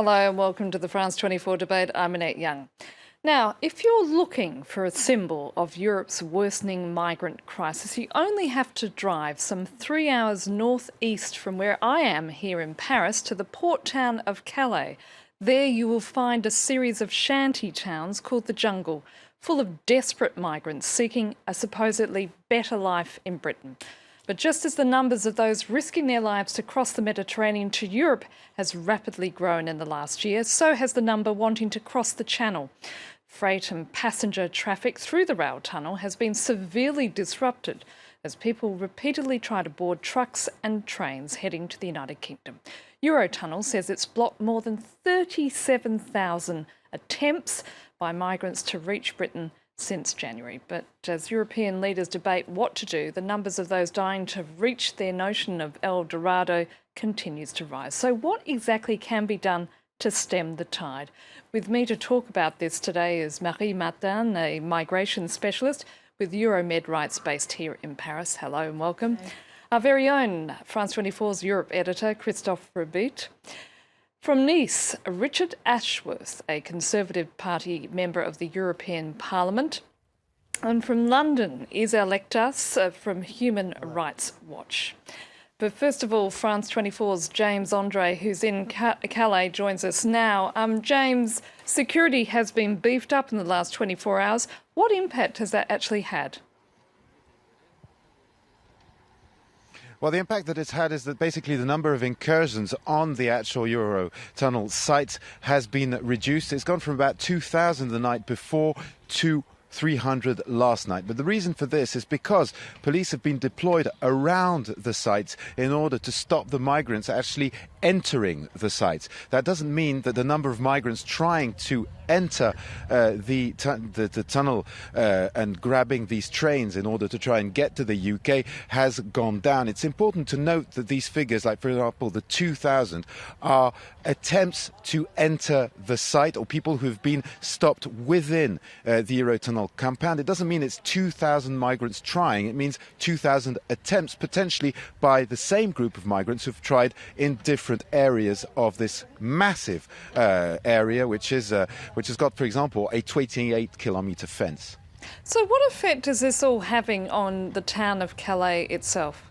Hello and welcome to the France 24 debate. I'm Annette Young. Now, if you're looking for a symbol of Europe's worsening migrant crisis, you only have to drive some 3 hours northeast from where I am here in Paris to the port town of Calais. There you will find a series of shanty towns called the Jungle, full of desperate migrants seeking a supposedly better life in Britain. But just as the numbers of those risking their lives to cross the Mediterranean to Europe has rapidly grown in the last year, so has the number wanting to cross the Channel. Freight and passenger traffic through the rail tunnel has been severely disrupted as people repeatedly try to board trucks and trains heading to the United Kingdom. Eurotunnel says it's blocked more than 37,000 attempts by migrants to reach Britain since January. But as European leaders debate what to do, the numbers of those dying to reach their notion of El Dorado continues to rise. So what exactly can be done to stem the tide? With me to talk about this today is Marie Martin, a migration specialist with Euromed Rights based here in Paris. Hello and welcome. Hello. Our very own France 24's Europe editor, Christophe Rebit. From Nice, Richard Ashworth, a Conservative Party member of the European Parliament. And from London, Isa Lektas from Human Rights Watch. But first of all, France 24's James Andre, who's in Calais, joins us now. James, security has been beefed up in the last 24 hours. What impact has that actually had? Well, the impact that it's had is that basically the number of incursions on the actual Eurotunnel site has been reduced. It's gone from about 2,000 the night before to 300 last night. But the reason for this is because police have been deployed around the site in order to stop the migrants actually entering the site. That doesn't mean that the number of migrants trying to enter the tunnel and grabbing these trains in order to try and get to the UK has gone down. It's important to note that these figures, like for example the 2,000, are attempts to enter the site or people who have been stopped within the Eurotunnel compound. It doesn't mean it's 2,000 migrants trying. It means 2,000 attempts potentially by the same group of migrants who've tried in different areas of this massive area, which has got, for example, a 28-kilometre fence. So what effect is this all having on the town of Calais itself?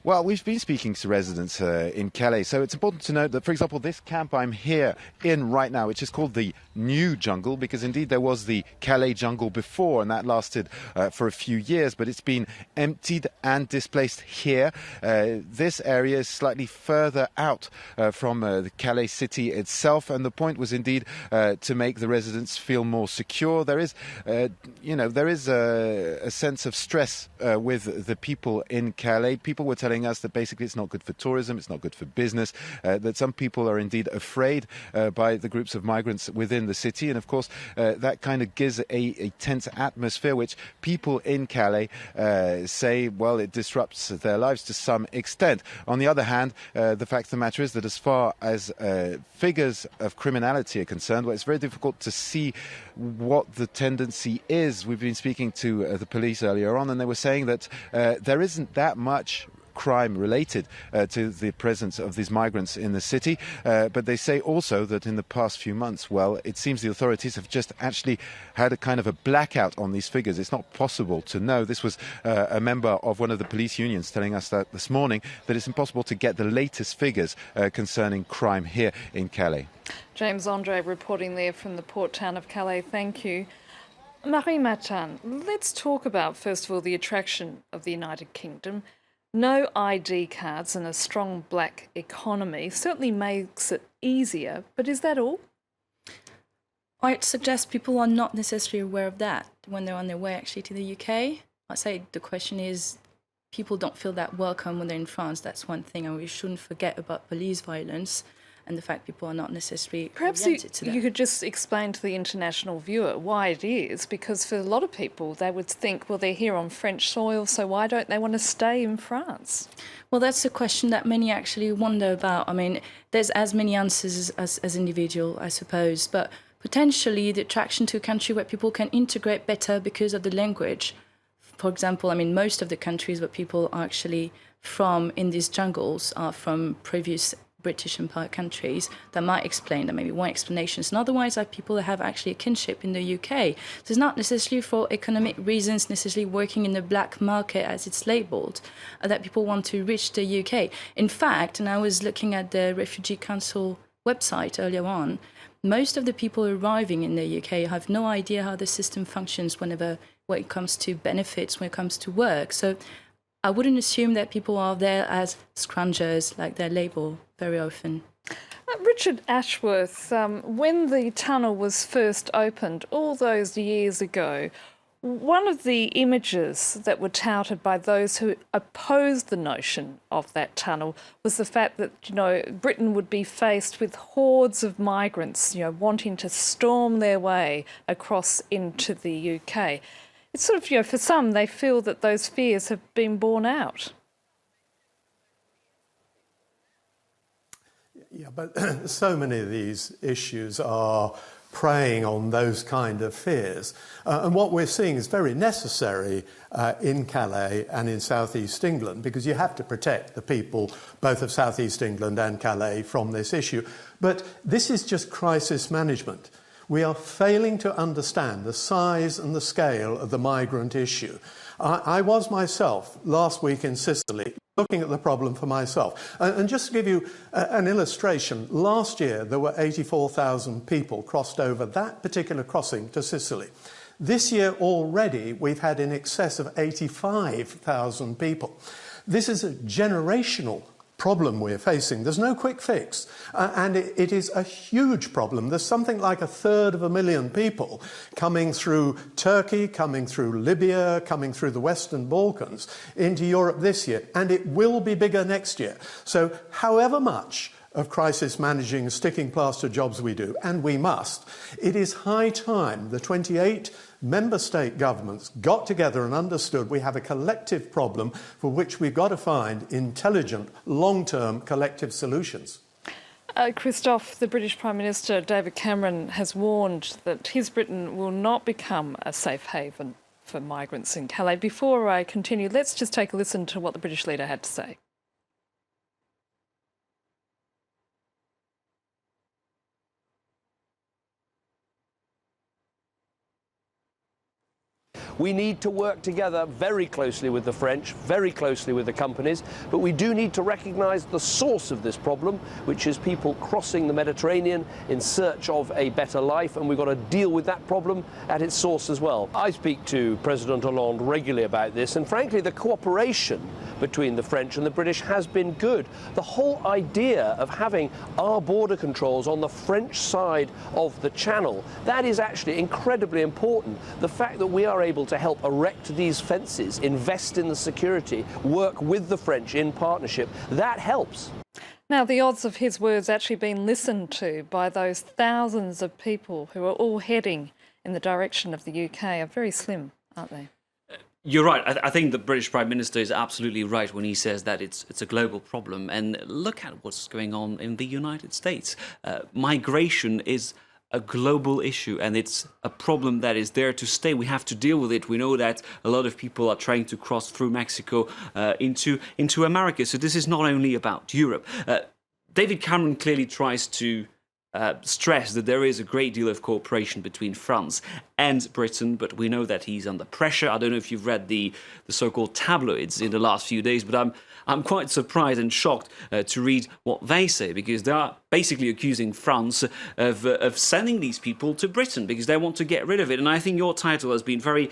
Well, we've been speaking to residents in Calais, so it's important to note that, for example, this camp I'm here in right now, which is called the New Jungle, because indeed there was the Calais Jungle before, and that lasted for a few years, but it's been emptied and displaced here. This area is slightly further out from the Calais city itself, and the point was indeed to make the residents feel more secure. There is, there is a sense of stress with the people in Calais. People were telling us that basically it's not good for tourism, it's not good for business, that some people are indeed afraid by the groups of migrants within the city, and of course that kind of gives a tense atmosphere which people in Calais say, well, it disrupts their lives to some extent. On the other hand, the fact of the matter is that as far as figures of criminality are concerned, well, it's very difficult to see what the tendency is. We've been speaking to the police earlier on, and they were saying that there isn't that much crime related to the presence of these migrants in the city, but they say also that in the past few months, well, it seems the authorities have just actually had a kind of a blackout on these figures. It's not possible to know. This was a member of one of the police unions telling us that this morning, that it's impossible to get the latest figures concerning crime here in Calais. James Andre reporting there from the port town of Calais. Thank you. Marie Martin, let's talk about, first of all, the attraction of the United Kingdom. No ID cards and a strong black economy certainly makes it easier, but is that all? I'd suggest people are not necessarily aware of that when they're on their way actually to the UK. I'd say the question is people don't feel that welcome when they're in France. That's one thing, and we shouldn't forget about police violence and the fact people are not necessarily oriented to that. You could just explain to the international viewer why it is, because for a lot of people they would think, well, they're here on French soil, so why don't they want to stay in France? Well, that's a question that many actually wonder about. I mean, there's as many answers as individual, I suppose, but potentially the attraction to a country where people can integrate better because of the language. For example, I mean, most of the countries where people are actually from in these jungles are from previous British Empire countries. That might explain, that maybe one explanation. And otherwise are people that have actually a kinship in the UK. So it's not necessarily for economic reasons, necessarily working in the black market as it's labelled, that people want to reach the UK. In fact, and I was looking at the Refugee Council website earlier on, most of the people arriving in the UK have no idea how the system functions when it comes to benefits, when it comes to work. So I wouldn't assume that people are there as scroungers, like they're labelled very often. Richard Ashworth, when the tunnel was first opened all those years ago, one of the images that were touted by those who opposed the notion of that tunnel was the fact that, Britain would be faced with hordes of migrants, wanting to storm their way across into the UK. It's sort of, for some, they feel that those fears have been borne out. Yeah, but so many of these issues are preying on those kind of fears. And what we're seeing is very necessary in Calais and in southeast England, because you have to protect the people both of southeast England and Calais from this issue. But this is just crisis management. We are failing to understand the size and the scale of the migrant issue. I was myself last week in Sicily looking at the problem for myself. And just to give you an illustration, last year there were 84,000 people crossed over that particular crossing to Sicily. This year already we've had in excess of 85,000 people. This is a generational problem we're facing. There's no quick fix, and it is a huge problem. There's something like 1/3 people coming through Turkey, coming through Libya, coming through the Western Balkans into Europe this year, and it will be bigger next year. So however much of crisis managing sticking plaster jobs we do, and we must, it is high time the 28 member state governments got together and understood we have a collective problem for which we've got to find intelligent, long-term collective solutions. Christophe, the British Prime Minister David Cameron has warned that his Britain will not become a safe haven for migrants in Calais. Before I continue, let's just take a listen to what the British leader had to say. We need to work together very closely with the French, very closely with the companies, but we do need to recognise the source of this problem, which is people crossing the Mediterranean in search of a better life, and we've got to deal with that problem at its source as well. I speak to President Hollande regularly about this, and frankly the cooperation between the French and the British has been good. The whole idea of having our border controls on the French side of the Channel, that is actually incredibly important. The fact that we are able to help erect these fences, invest in the security, work with the French in partnership, that helps. Now, the odds of his words actually being listened to by those thousands of people who are all heading in the direction of the UK are very slim, aren't they? You're right. I think the British Prime Minister is absolutely right when he says that it's a global problem. And look at what's going on in the United States. Migration is a global issue, and it's a problem that is there to stay. We have to deal with it. We know that a lot of people are trying to cross through Mexico into America. So this is not only about Europe. David Cameron clearly tries to stress that there is a great deal of cooperation between France and Britain, but we know that he's under pressure. I don't know if you've read the so-called tabloids in the last few days, but I'm quite surprised and shocked to read what they say, because they are basically accusing France of sending these people to Britain because they want to get rid of it. And I think your title has been very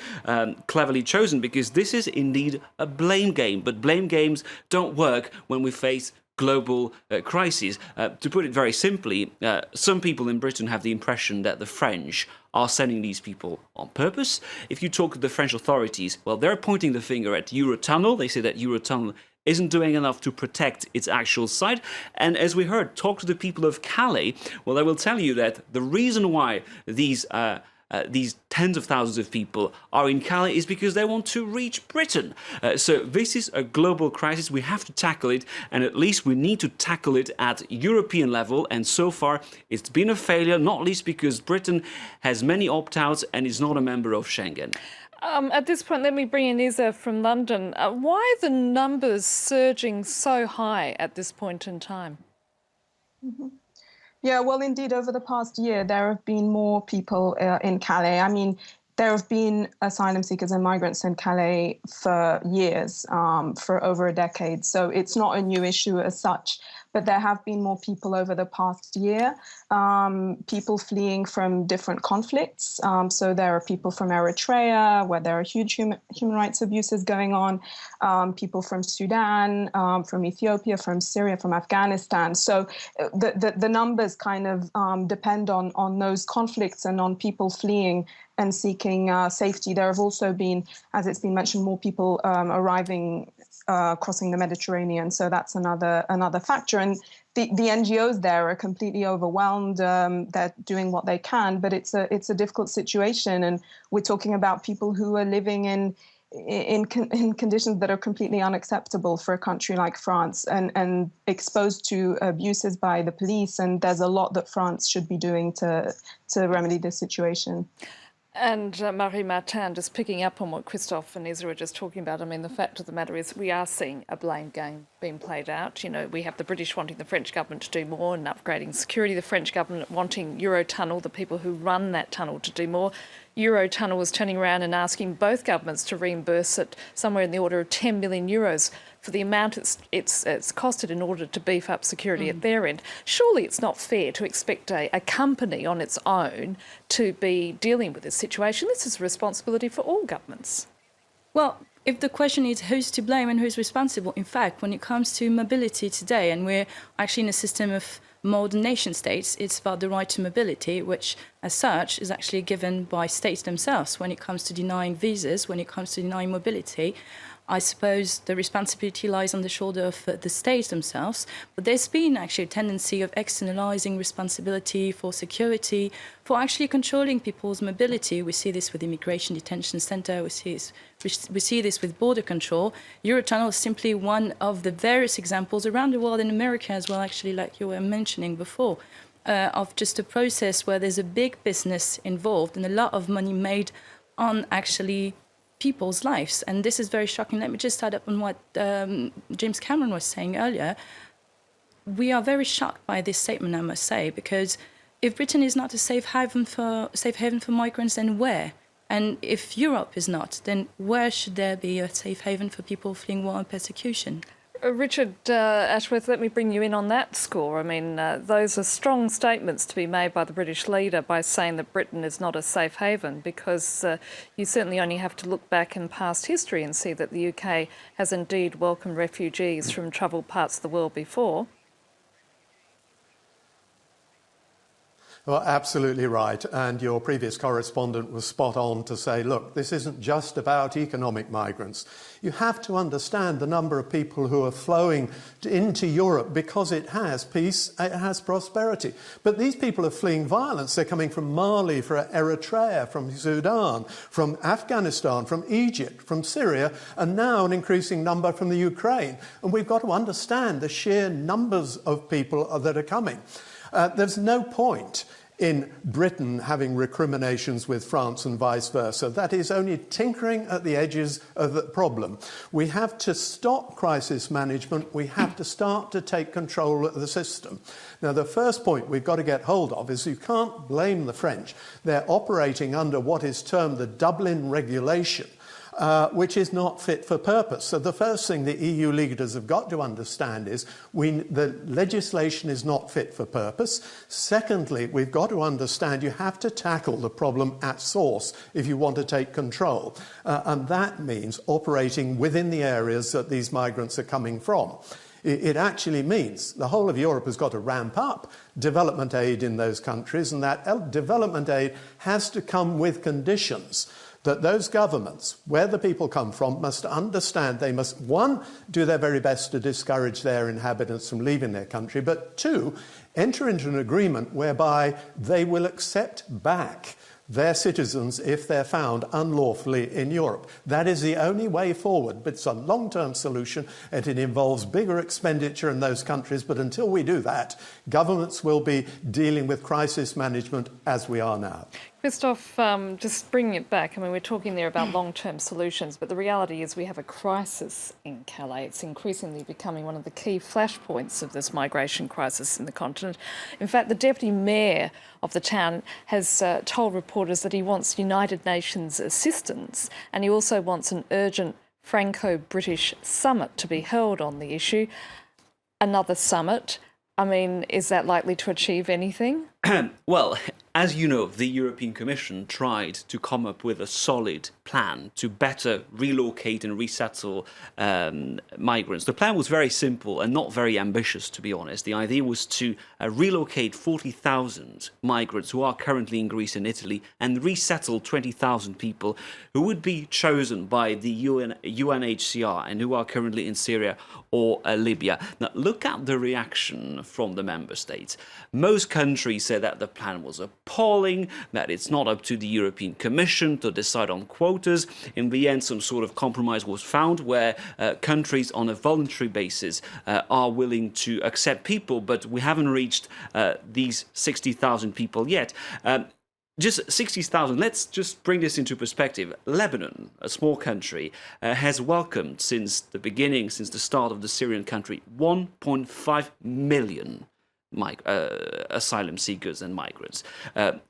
cleverly chosen, because this is indeed a blame game, but blame games don't work when we face global crises. To put it very simply, some people in Britain have the impression that the French are sending these people on purpose. If you talk to the French authorities, well, they're pointing the finger at Eurotunnel. They say that Eurotunnel isn't doing enough to protect its actual site. And as we heard, talk to the people of Calais, well, they will tell you that the reason why these these tens of thousands of people are in Calais is because they want to reach Britain. So this is a global crisis. We have to tackle it, and at least we need to tackle it at European level. And so far, it's been a failure, not least because Britain has many opt-outs and is not a member of Schengen. At this point, let me bring in Isa from London. Why are the numbers surging so high at this point in time? Yeah, well, indeed, over the past year, there have been more people in Calais. I mean, there have been asylum seekers and migrants in Calais for years, for over a decade. So it's not a new issue as such. But there have been more people over the past year, people fleeing from different conflicts. So there are people from Eritrea, where there are huge human rights abuses going on, people from Sudan, from Ethiopia, from Syria, from Afghanistan. So the numbers kind of depend on those conflicts and on people fleeing and seeking safety. There have also been, as it's been mentioned, more people arriving crossing the Mediterranean. So that's another factor. And the NGOs there are completely overwhelmed. They're doing what they can, but it's a difficult situation. And we're talking about people who are living in conditions that are completely unacceptable for a country like France, and exposed to abuses by the police. And there's a lot that France should be doing to remedy this situation. And Marie-Martin, just picking up on what Christophe and Isa were just talking about, I mean, the fact of the matter is we are seeing a blame game being played out. You know, we have the British wanting the French government to do more and upgrading security, the French government wanting Eurotunnel, the people who run that tunnel, to do more. Eurotunnel was turning around and asking both governments to reimburse it somewhere in the order of 10 million euros for the amount it's costed in order to beef up security at their end. Surely it's not fair to expect a company on its own to be dealing with this situation. This is a responsibility for all governments. Well, if the question is who's to blame and who's responsible, in fact, when it comes to mobility today, and we're actually in a system of modern nation states, it's about the right to mobility, which as such is actually given by states themselves. When it comes to denying visas, when it comes to denying mobility, I suppose the responsibility lies on the shoulder of the states themselves. But there's been actually a tendency of externalizing responsibility for security, for actually controlling people's mobility. We see this with immigration detention center. We see this with border control. Eurotunnel is simply one of the various examples around the world, in America as well, actually, like you were mentioning before, of just a process where there's a big business involved and a lot of money made on actually people's lives. And this is very shocking. Let me just add up on what James Cameron was saying earlier. We are very shocked by this statement, I must say, because if Britain is not a safe haven for migrants, then where? And if Europe is not, then where should there be a safe haven for people fleeing war and persecution? Richard Ashworth, let me bring you in on that score. I mean, those are strong statements to be made by the British leader by saying that Britain is not a safe haven, because you certainly only have to look back in past history and see that the UK has indeed welcomed refugees from troubled parts of the world before. Well, absolutely right. And your previous correspondent was spot on to say, look, this isn't just about economic migrants. You have to understand the number of people who are flowing into Europe because it has peace, it has prosperity. But these people are fleeing violence. They're coming from Mali, from Eritrea, from Sudan, from Afghanistan, from Egypt, from Syria, and now an increasing number from the Ukraine. And we've got to understand the sheer numbers of people that are coming. There's no point in Britain having recriminations with France and vice versa. That is only tinkering at the edges of the problem. We have to stop crisis management. We have to start to take control of the system. Now, the first point we've got to get hold of is you can't blame the French. They're operating under what is termed the Dublin regulation, which is not fit for purpose. So the first thing the EU leaders have got to understand is the legislation is not fit for purpose. Secondly, we've got to understand you have to tackle the problem at source if you want to take control. And that means operating within the areas that these migrants are coming from. It actually means the whole of Europe has got to ramp up development aid in those countries, and that development aid has to come with conditions that those governments, where the people come from, must understand they must, one, do their very best to discourage their inhabitants from leaving their country, but two, enter into an agreement whereby they will accept back their citizens if they're found unlawfully in Europe. That is the only way forward, but it's a long-term solution and it involves bigger expenditure in those countries. But until we do that, governments will be dealing with crisis management as we are now. Christophe, just bringing it back, I mean, we're talking there about long-term solutions, but the reality is we have a crisis in Calais. It's increasingly becoming one of the key flashpoints of this migration crisis in the continent. In fact, the deputy mayor of the town has told reporters that he wants United Nations assistance, and he also wants an urgent Franco-British summit to be held on the issue. Another summit. I mean, is that likely to achieve anything? Well, as you know, the European Commission tried to come up with a solid plan to better relocate and resettle migrants. The plan was very simple and not very ambitious, to be honest. The idea was to relocate 40,000 migrants who are currently in Greece and Italy and resettle 20,000 people who would be chosen by the UNHCR and who are currently in Syria or Libya. Now, look at the reaction from the member states. Most countries said that the plan was appalling, that it's not up to the European Commission to decide on quotas. In the end, some sort of compromise was found where countries on a voluntary basis are willing to accept people, but we haven't reached these 60,000 people yet. Just 60,000, let's just bring this into perspective. Lebanon, a small country, has welcomed since the start of the Syrian country, 1.5 million asylum seekers and migrants.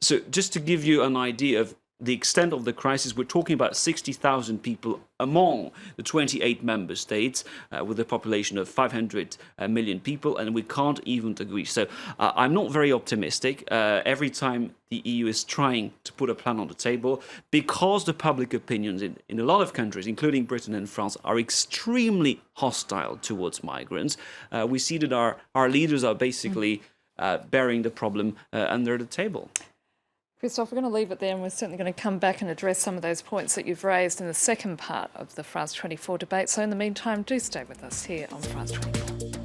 So just to give you an idea of the extent of the crisis, we're talking about 60,000 people among the 28 member states with a population of 500 million people, and we can't even agree. So I'm not very optimistic. Every time the EU is trying to put a plan on the table, because the public opinions in a lot of countries, including Britain and France, are extremely hostile towards migrants, we see that our leaders are basically burying the problem under the table. Christophe, we're going to leave it there, and we're certainly going to come back and address some of those points that you've raised in the second part of the France 24 debate. So in the meantime, do stay with us here on France 24.